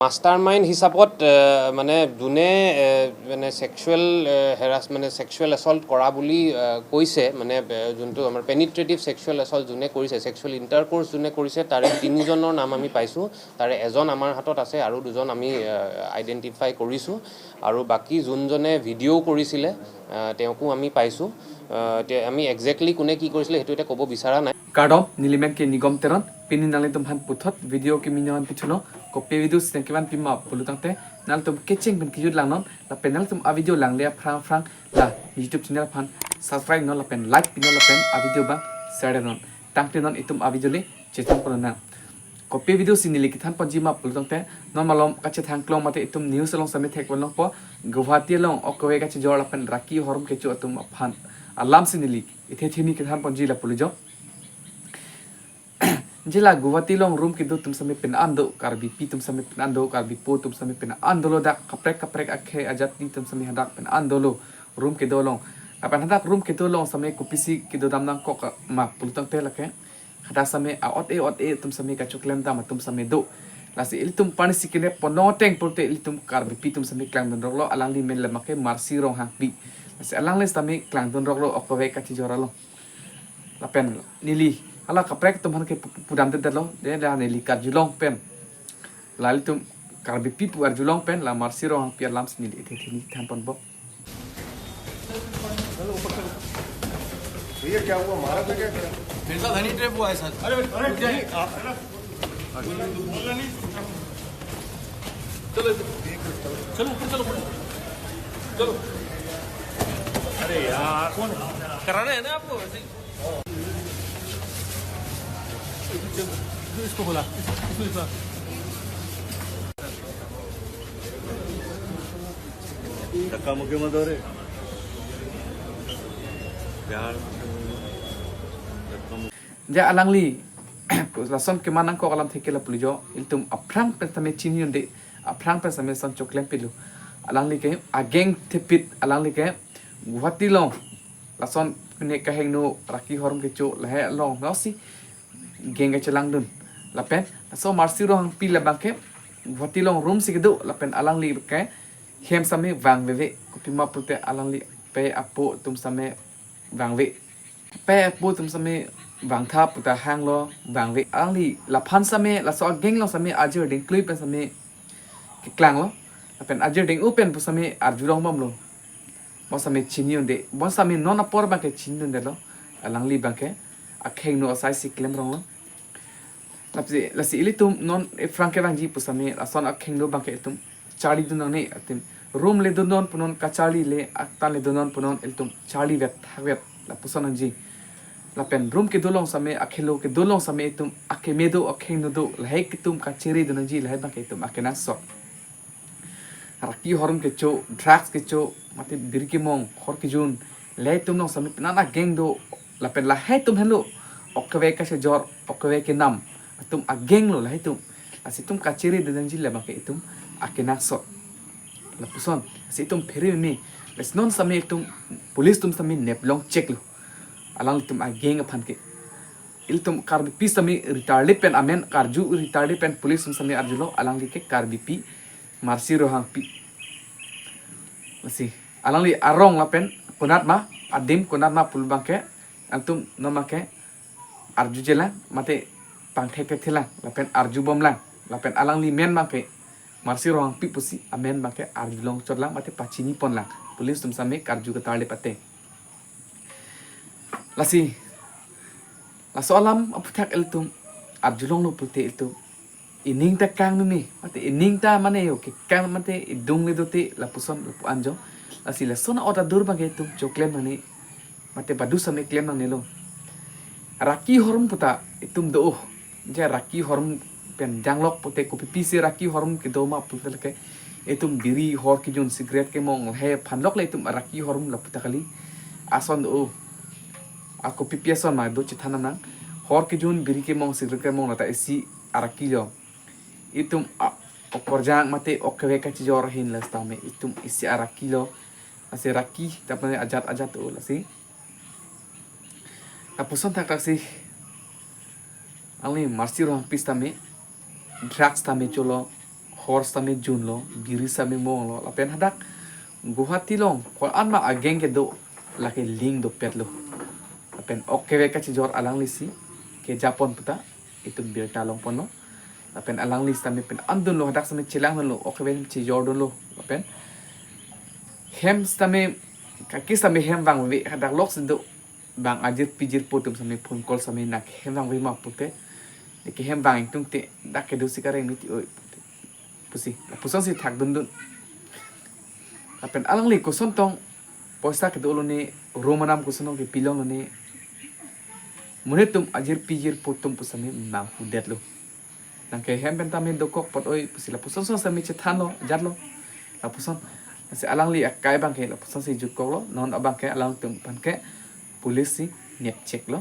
mastermind হিচাপত মানে যোনে মানে সেক্সুৱেল হেৰাছ মানে সেক্সুৱেল এছল্ট কৰা বুলি কৈছে মানে যোনটো আমাৰ পেনিট্ৰেটিভ সেক্সুৱেল এছল্ট যোনে কৰিছে সেক্সুৱেল ইণ্টাৰক'ৰ্চ যোনে কৰিছে তাৰে 3জনৰ নাম আমি পাইছোঁ তাৰে এজন আমাৰ হাতত আছে আৰু 2জন আমি আইডেণ্টিফাই কৰিছোঁ আৰু বাকী যোনজনে ভিডিঅ' কৰিছিলে তেওঁকো আমি পাইছোঁ আমি একজেক্টলি কোনে কি কৰিছিলে সেইটো এতিয়া ক'ব বিচৰা নাই Kardom nilimen ke nigom teron pini nali tum han puthot video ke minyawan pichuno kopi video sne keban pima pulutang te nal tum keching ben kijut lang non la penal tum a video lang le frang la YouTube channel phan subscribe non la pen like pin la pen a video ba share non tang te non itum a video le checham korona kopi video sinili kithan panjima pulutang te non malom kache thang klong mate itum news long same thek bolong po Guwahati long okwe kache jor la pen raki horum kechu atum phan alam sinili ithe thini kithan panji la pulijo Jela Guwahati long room kido tum sami pen ando karbi pi tum sami pen ando karbi po tum sami pen ando lo dak kaprek akhe ajat ni tum sami hadak pen ando lo room kido long apan hadak room kido long sami kupisi kido dam nang kok ma pulutang te lake hada sami a ot e tum sami ka choklem dam tum sami do lasi il tum pani sikine ponoteng pulte il tum karbi pi tum sami klang don roklo alang li men le make marsi rong hang pi lasi alang le sami klang don roklo okwe ka ti joralo la pen nili ala kaprek tum han ke pudam de dalo de la ne likar julong pen lali tum karbi pi puar julong pen la marsi ro hang piar lam sni le the thini than pon bo भैया क्या हुआ मारा तो क्या मेरे साथ honey trap हुआ है सर अरे क्या चलो चलो चलो चलो अरे यार कौन कराना है ना आपको इसको बोला इसको धक्का मुक्के मत हो रे यार ja alang li lason ke manang ko alam theke la pulijo il tum aprang pe tame chini onde aprang pe same son choklem pilu alang li ke ageng thepit alang li ke Guwahati long lason ne ka heng no raki horum ke cho la he long no si geng ke chelang dun la pen so marsi ro hang pi la bangke Guwahati long room si kedu la pen alang li ke hem same wang ve ko pima pulte alang li pe apo tum same wang ve pe apo tum same wang tha puta hang lo wang ve alang li la phan same la so geng lo same ajer ding klui pen same ke klang lo la pen ajer ding open pu same arjurong bam lo mo same chini onde mo same non apor ba ke chini onde lo alang li bangke akheng no asai si klem rong lo la si ili tum non franke bang ji pu same la son akheng no bangke tum chali dun ne atim room le dun non punon ka chali le akta le dun non punon el tum chali vet thawet la puson ji la pen room ke dolong same akhelo ke dolong same tum akemedo akheng no do la hek tum ka cheri dun ji la he bangke tum akena so raki horum ke cho drugs ke cho mate birki mong khor ki jun le tum no same na geng do la pen la he tum helo okwe ka se jor okwe ke nam tum ageng lo la he tum asitum ka cheri dun ji la bangke tum akena so la puson asitum pheri me les non same tum police tum same neplong check lo alang tum ageng aphan ke il tum kar pi same retarded pen amen karju retarded pen police tum same arjulo alang li ke kar pi marsi ro hang pi masi alang li arong la pen kunat ma adim kunat ma pul bangke antum no make arju jela mate pangthe ke thela la pen arju bom la pen alang li men bangke marsi ro hang pi pusi amen bangke arju long chotla mate pachini pon la police tum same karju ka tale pate lasi la soalam aputak el tum arju long lo pulte el tum ining ta kang ni mate ining ta mane yo ke kang mate idung le dote la puson la pu anjo lasi la sona ota dur bangke tum choklem mane mate badu same klem nang nelo raki horum puta itum do ja raki horum pen janglok pute ko pipi se raki horum ke do ma putel ke itum biri hor ki jun cigarette ke mong he phanlok le itum raki horum la puta kali ason do ako pipi ason ma do chithana nang hor ki jun biri ke mong cigarette ke mong na ta isi araki jo itum okorjang mate okwe ka ti jor hin las tame itum isi araki lo ase raki tapane ajat o lasi apuson tak taksi ali marsi ro pista me drugs tame cholo horse tami jun lo biri sami mong lo lapen hadak Guwahati long ko an ma ageng ke do laki ling do pet lo lapen oke we ka jor alang lisi ke Japon puta itu bir talong pon lo lapen alang lis tami pen andun lo hadak sami chilang lo oke we chi jor don lo lapen hem tami kakis tami hem wang we hadak lok sindo bang ajir pijir putum sami phone call sami nak hem wang we ma pute ke hem wang tung te dak ke do sikareng miti oi pusi la puson si thak dun dun apen alang li ko sontong posta ke dolo ni romanam ko sonong ke pilong ni munetum ajir pijir putum pusami mang hudet lo nang ke hem bentamin dokok pot oi pusila puson so sami chethano jarlo la puson se alang li akai bang ke la puson si jukok lo non abang ke alang tum pan ke pulis si net check lo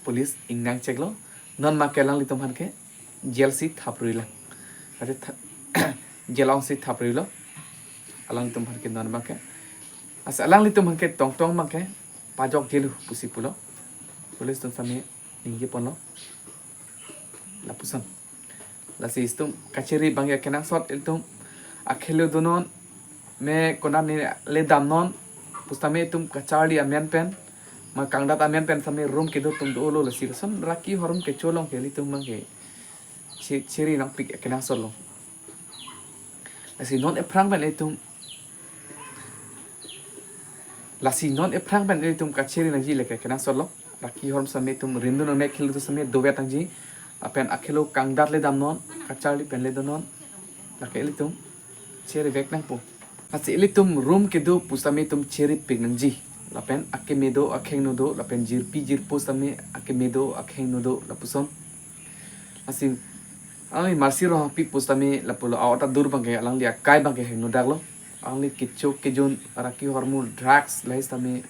pulis ingnang check lo non ma ke alang li tum han ke jail si thapri la ate jelong si thapri lo alang tum han ke non ma ke as alang li tum han ke tong tong ma ke pajok jelu pusi pulo pulis tum sami ninggi pon lo la puson la si istum kacheri bang ya kenang sot iltum akhelo donon me konan ni le dam non pustame tum kachari amen pen ma kangdat amen pen sami room ke do tum do lo la si son raki horum ke cholong ke li tum mang ke cheri nang pik kenang sot lo la si non e prang ben itum la si non e prang ben itum kacheri nang ji le ke kenang sot lo raki horum sami tum rindu nang ne khil do sami do betang ji apen akhelo kangdat le dam non kachari pen le do non la ke li tum cheri vek nang pu asi li tum room ke do pusami tum cheri pik nang ji lapen ake medo akheng no do lapen jir pi jir pusami ake medo akheng no do la puson asi ang marsi ro pi pusami la pulo awta dur bang ke alang li akai bang ke no daglo ang li kicho ke jon araki hormone drugs lais tami